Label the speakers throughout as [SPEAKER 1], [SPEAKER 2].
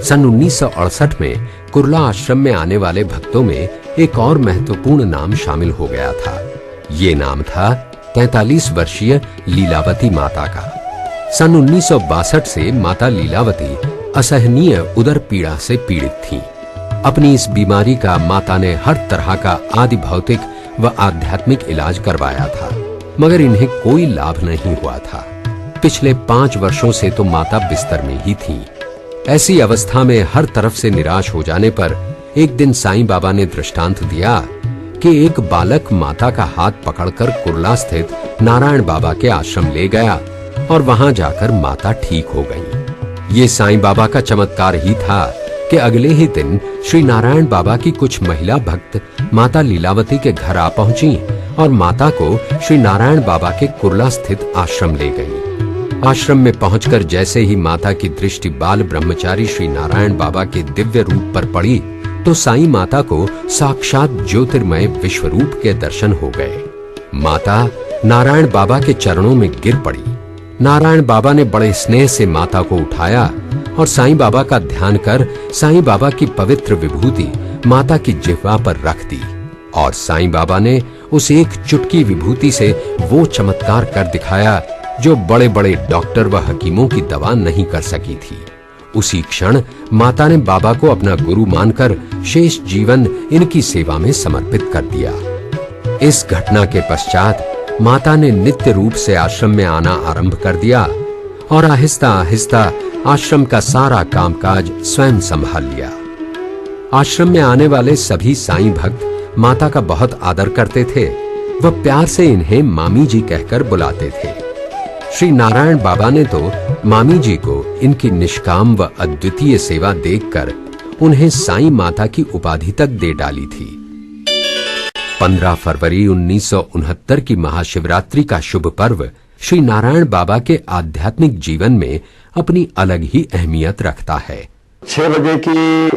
[SPEAKER 1] सन 1968 में कुर्ला आश्रम में आने वाले भक्तों में एक और महत्वपूर्ण नाम शामिल हो गया था। ये नाम था 43 वर्षीय लीलावती माता का। सन 1962 से माता लीलावती असहनीय उदर पीड़ा से पीड़ित थीं। अपनी इस बीमारी का माता ने हर तरह का आदि भौतिक व आध्यात्मिक इलाज करवाया था, मगर इन्हें कोई लाभ नहीं हुआ था। पिछले 5 वर्षों से तो माता बिस्तर में ही थीं। ऐसी अवस्था में हर तरफ से निराश हो जाने पर एक दिन साईं बाबा ने दृष्टांत दिया कि एक बालक माता का हाथ पकड़कर कुर्ला स्थित नारायण बाबा के आश्रम ले गया और वहां जाकर माता ठीक हो गई। ये साईं बाबा का चमत्कार ही था कि अगले ही दिन श्री नारायण बाबा की कुछ महिला भक्त माता लीलावती के घर आ पहुंची और माता को श्री नारायण बाबा के कुर्ला स्थित आश्रम ले गई। आश्रम में पहुंचकर जैसे ही माता की दृष्टि बाल ब्रह्मचारी श्री नारायण बाबा के दिव्य रूप पर पड़ी तो साईं माता को साक्षात ज्योतिर्मय विश्व रूप के दर्शन हो गए। माता नारायण बाबा के चरणों में गिर पड़ी। नारायण बाबा ने बड़े स्नेह से माता को उठाया और साईं बाबा का ध्यान कर साईं बाबा की पवित्र विभूति माता की जिह्वा पर रख दी और साईं बाबा ने उस एक चुटकी विभूति से वो चमत्कार कर दिखाया जो बड़े बड़े डॉक्टर व हकीमों की दवा नहीं कर सकी थी। उसी क्षण माता ने बाबा को अपना गुरु मानकर शेष जीवन इनकी सेवा में समर्पित कर दिया। इस घटना के पश्चात माता ने नित्य रूप से आश्रम में आना आरंभ कर दिया और आहिस्ता आहिस्ता आश्रम का सारा कामकाज स्वयं संभाल लिया। आश्रम में आने वाले सभी साईं भक्त माता का बहुत आदर करते थे। वह प्यार से इन्हें मामी जी कहकर बुलाते थे। श्री नारायण बाबा ने तो मामी जी को इनकी निष्काम व अद्वितीय सेवा देखकर उन्हें साईं माता की उपाधि तक दे डाली थी। 15 फरवरी 1969 की महाशिवरात्रि का शुभ पर्व श्री नारायण बाबा के आध्यात्मिक जीवन में अपनी अलग ही अहमियत रखता है।
[SPEAKER 2] 6 बजे की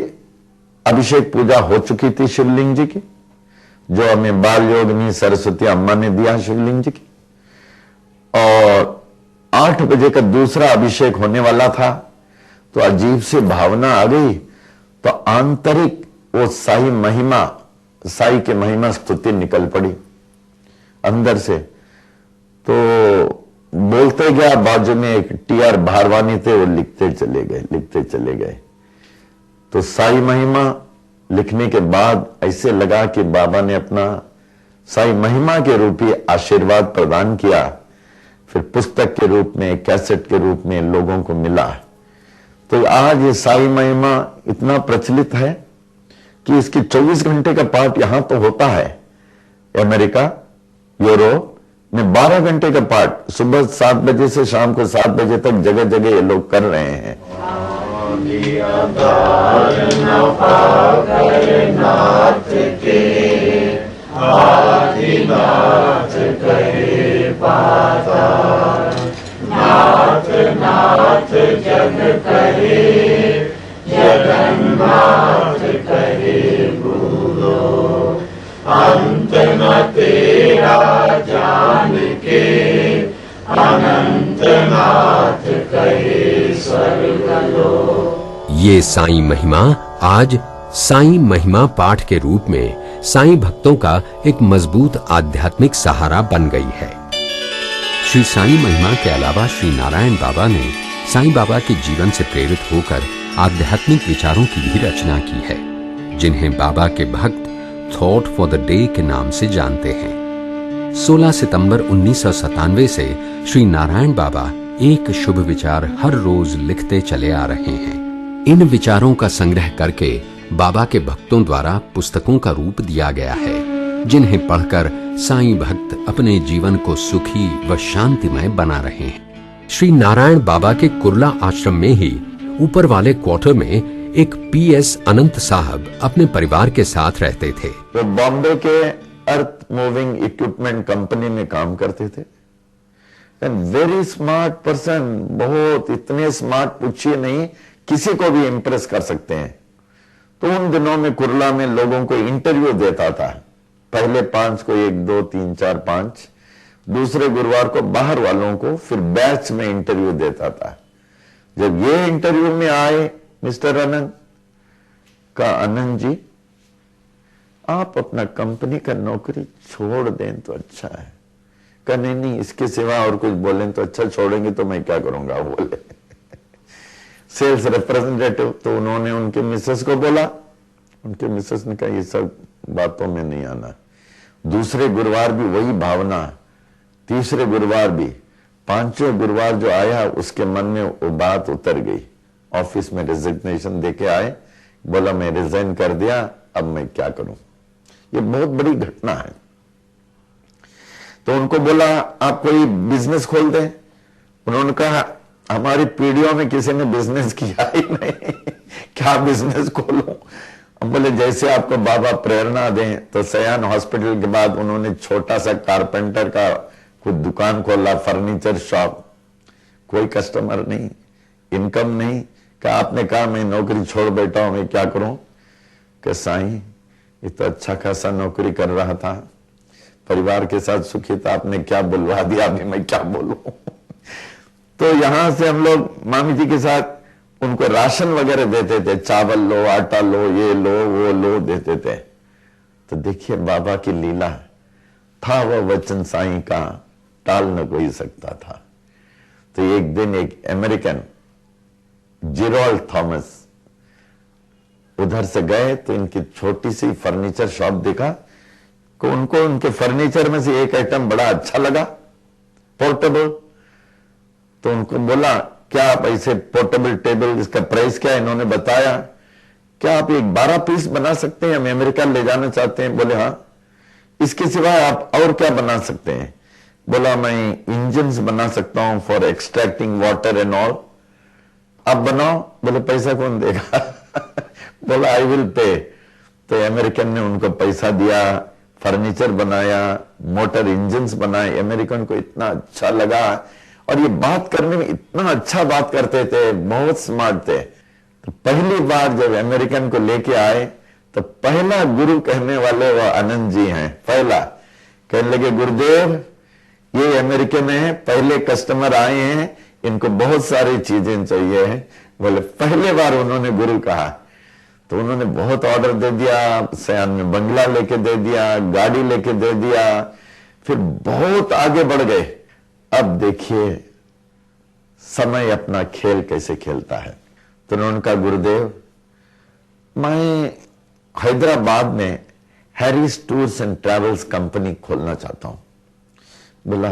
[SPEAKER 2] अभिषेक पूजा हो चुकी थी शिवलिंग जी की, जो हमें बाल योगिनी सरस्वती अम्मा ने दिया शिवलिंग जी की, और 8 बजे का दूसरा अभिषेक होने वाला था। तो अजीब सी भावना आ गई, तो आंतरिक वो साई महिमा, साई के महिमा स्तुति निकल पड़ी अंदर से। तो बोलते गया, बाजू में एक टी.आर. भारवानी थे, वो लिखते चले गए। तो साई महिमा लिखने के बाद ऐसे लगा कि बाबा ने अपना साई महिमा के रूपी आशीर्वाद प्रदान किया। फिर पुस्तक के रूप में, कैसेट के रूप में लोगों को मिला। तो आज ये साई महिमा इतना प्रचलित है कि इसकी 24 घंटे का पाठ यहां तो होता है, अमेरिका, यूरोप में 12 घंटे का पाठ सुबह 7 बजे से शाम को 7 बजे तक जगह जगह ये लोग कर रहे हैं।
[SPEAKER 3] नाथ कहे पाता, नाथ नाथ जग कहे, जगन्नाथ कहे भूलो, अंत न तेरा जान के, अनंत नाथ कहे स्वर्ग लो।
[SPEAKER 1] ये साईं महिमा आज साईं महिमा पाठ के रूप में साईं भक्तों का एक मजबूत आध्यात्मिक सहारा बन गई है। श्री साईं महिमा के अलावा श्री नारायण बाबा ने साईं बाबा के जीवन से प्रेरित होकर आध्यात्मिक विचारों की भी रचना की है, जिन्हें बाबा के भक्त थॉट फॉर द डे के नाम से जानते हैं। 16 सितंबर 1997 से श्री नारायण बाबा एक शुभ विचार हर रोज लिखते चले आ रहे हैं। इन विचारों का संग्रह करके बाबा के भक्तों द्वारा पुस्तकों का रूप दिया गया है, जिन्हें पढ़कर साईं भक्त अपने जीवन को सुखी व शांतिमय बना रहे हैं। श्री नारायण बाबा के कुर्ला आश्रम में ही ऊपर वाले क्वार्टर में एक पीएस अनंत साहब अपने परिवार के साथ रहते थे।
[SPEAKER 2] वो बॉम्बे के अर्थ मूविंग इक्विपमेंट कंपनी में काम करते थे। वेरी स्मार्ट पर्सन, बहुत इतने स्मार्ट पूछिए नहीं, किसी को भी इंप्रेस कर सकते हैं। तो उन दिनों में कुर्ला में लोगों को इंटरव्यू देता था। पहले 5 को 1 2 3 4 5, दूसरे गुरुवार को बाहर वालों को, फिर बैच में इंटरव्यू देता था। जब ये इंटरव्यू में आए मिस्टर आनंद का, आनंद जी आप अपना कंपनी का नौकरी छोड़ दें तो अच्छा है। कहा नहीं नहीं, इसके सिवा और कुछ बोलें तो अच्छा, छोड़ेंगे तो मैं क्या करूंगा, बोले सेल्स रिप्रेजेंटेटिव। तो उन्होंने उनके मिसेस को बोला, उनके मिसेस ने कहा ये सब बातों में नहीं आना। दूसरे गुरुवार भी वही भावना, तीसरे गुरुवार भी, पांचवें गुरुवार जो आया उसके मन में वो बात उतर गई। ऑफिस में रिजिग्नेशन देके आए, बोला मैं रिजाइन कर दिया, अब मैं क्या करूं। ये बहुत बड़ी घटना है। तो उनको बोला आप कोई बिजनेस खोल दें। उन्होंने कहा हमारी पीढ़ियों में किसी ने बिजनेस किया ही नहीं, क्या बिजनेस खोलूं। हम बोले जैसे आपको बाबा प्रेरणा दें। तो सयान हॉस्पिटल के बाद उन्होंने छोटा सा कारपेंटर का कुछ दुकान खोला, फर्नीचर शॉप। कोई कस्टमर नहीं, इनकम नहीं। क्या आपने कहा मैं नौकरी छोड़ बैठा हूं, मैं क्या करूं। कि साईं ये तो अच्छा खासा नौकरी कर रहा था, परिवार के साथ सुखी था, आपने क्या बुलवा दिया, अभी मैं क्या बोलूं। तो यहां से हम लोग मामी जी के साथ उनको राशन वगैरह देते थे, चावल लो, आटा लो, ये लो, वो लो, देते थे। तो देखिए बाबा की लीला, था वह वचन साईं का, टाल न कोई सकता था। तो एक दिन एक अमेरिकन जेरोल्ड थॉमस उधर से गए तो इनकी छोटी सी फर्नीचर शॉप देखा, को उनको उनके फर्नीचर में से एक आइटम बड़ा अच्छा लगा, पोर्टेबल। तो उनको बोला क्या आप ऐसे पोर्टेबल टेबल, इसका प्राइस क्या है। इन्होंने बताया क्या आप एक 12 पीस बना सकते हैं, हम अमेरिका ले जाना चाहते हैं। बोले हाँ। इसके सिवाय आप और क्या बना सकते हैं। बोला मैं इंजन्स बना सकता हूं for extracting water and all. आप बनाओ। बोले पैसा कौन देगा। बोला आई विल पे। तो अमेरिकन ने उनको पैसा दिया, फर्नीचर बनाया, मोटर इंजन्स बनाए। अमेरिकन को इतना अच्छा लगा और ये बात करने में इतना अच्छा बात करते थे, बहुत स्मार्ट थे। तो पहली बार जब अमेरिकन को लेके आए तो पहला गुरु कहने वाले वो आनंद जी हैं। पहला कहने लगे गुरुदेव ये अमेरिकन है, पहले कस्टमर आए हैं, इनको बहुत सारी चीजें चाहिए है। बोले पहले बार उन्होंने गुरु कहा। तो उन्होंने बहुत ऑर्डर दे दिया, सयान में बंगला लेके दे दिया, गाड़ी लेके दे दिया, फिर बहुत आगे बढ़ गए। अब देखिए समय अपना खेल कैसे खेलता है। तो उन्होंने कहा गुरुदेव मैं हैदराबाद में Harris tours and travels company खोलना चाहता हूं। बोला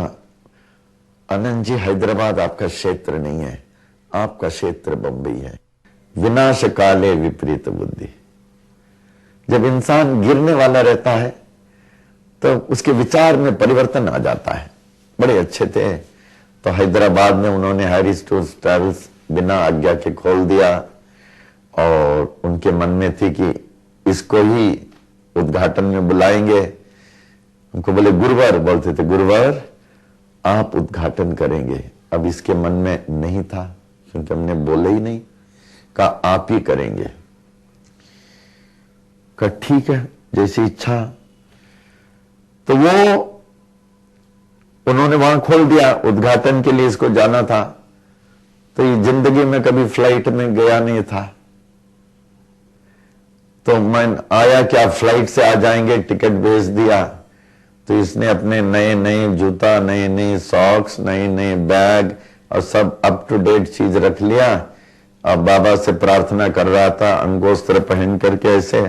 [SPEAKER 2] आनंद जी हैदराबाद आपका क्षेत्र नहीं है, आपका क्षेत्र बंबई है। विनाश काले विपरीत बुद्धि। जब इंसान गिरने वाला रहता है तो उसके विचार में परिवर्तन आ जाता है। बड़े अच्छे थे। तो हैदराबाद में उन्होंने हैरिस टूर्स ट्रैवल्स बिना आज्ञा के खोल दिया और उनके मन में थी कि इसको ही उद्घाटन में बुलाएंगे। उनको बोले गुरुवार, बोलते थे गुरुवार आप उद्घाटन करेंगे। अब इसके मन में नहीं था क्योंकि हमने बोले ही नहीं। कहा आप ही करेंगे। कहा ठीक है जैसी इच्छा। तो वो उन्होंने वहां खोल दिया। उद्घाटन के लिए इसको जाना था। तो ये जिंदगी में कभी फ्लाइट में गया नहीं था। तो मैं आया क्या फ्लाइट से आ जाएंगे, टिकट भेज दिया। तो इसने अपने नए नए जूता, नए नए सॉक्स, नए नए बैग और सब अप टू डेट चीज रख लिया। अब बाबा से प्रार्थना कर रहा था अंगोस्त्र पहन करके ऐसे,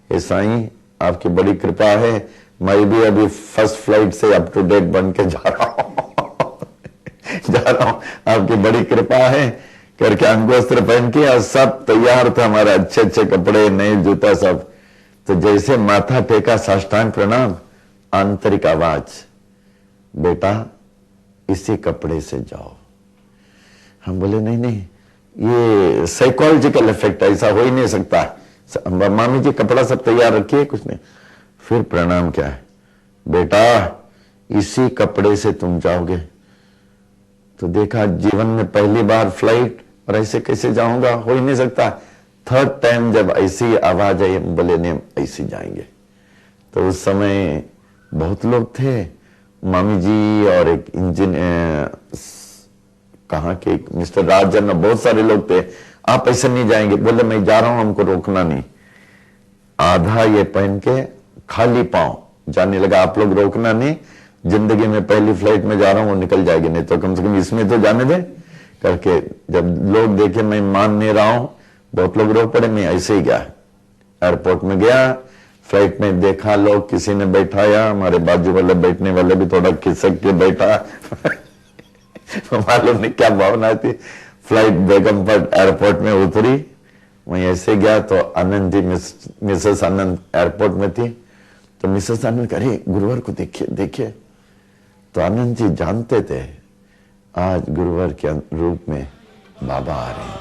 [SPEAKER 2] हे साईं आपकी बड़ी कृपा है, मैं भी अभी फर्स्ट फ्लाइट से अप टू डेट बन के जा रहा हूं आपकी बड़ी कृपा है करके अंगोस्त्र पहन के और सब तैयार था, हमारे अच्छे अच्छे कपड़े, नए जूता सब। तो जैसे माथा टेका साष्टांग प्रणाम, आंतरिक आवाज बेटा इसी कपड़े से जाओ। हम बोले नहीं नहीं ये साइकोलॉजिकल इफेक्ट, ऐसा हो ही नहीं सकता। मामी जी कपड़ा सब तैयार रखिए, कुछ नहीं। फिर प्रणाम क्या है, बेटा इसी कपड़े से तुम जाओगे। तो देखा जीवन में पहली बार फ्लाइट और ऐसे कैसे जाऊंगा, हो ही नहीं सकता। थर्ड टाइम जब ऐसी आवाज आई बोले नहीं ऐसे जाएंगे। तो उस समय बहुत लोग थे, मामी जी और एक इंजीनियर कहा कि मिस्टर राजन और बहुत सारे लोग थे, आप ऐसे नहीं जाएंगे। बोले मैं जा रहा हूं, हमको रोकना नहीं। आधा ये पहन के खाली पांव जाने लगा, आप लोग रोकना नहीं, जिंदगी में पहली फ्लाइट में जा रहा हूं, वो निकल जाएगी, नहीं तो कम से कम इसमें तो जाने दे करके। जब लोग देखे मैं मान नहीं रहा हूं, बहुत लोग रो पड़े, मैं ऐसे ही गया। एयरपोर्ट में गया, फ्लाइट में देखा लोग, किसी ने बैठाया, हमारे बाजू वाले बैठने वाले भी थोड़ा खिसक के बैठा मालूम नहीं क्या भावना थी। फ्लाइट बेगमपुर एयरपोर्ट में उतरी, वहीं ऐसे गया तो आनंद जी, मिसेस आनंद एयरपोर्ट में थी। तो मिसेस आनंद अरे गुरुवर को देखिए देखिए। तो आनंद जी जानते थे आज गुरुवर के रूप में बाबा आ रहे हैं।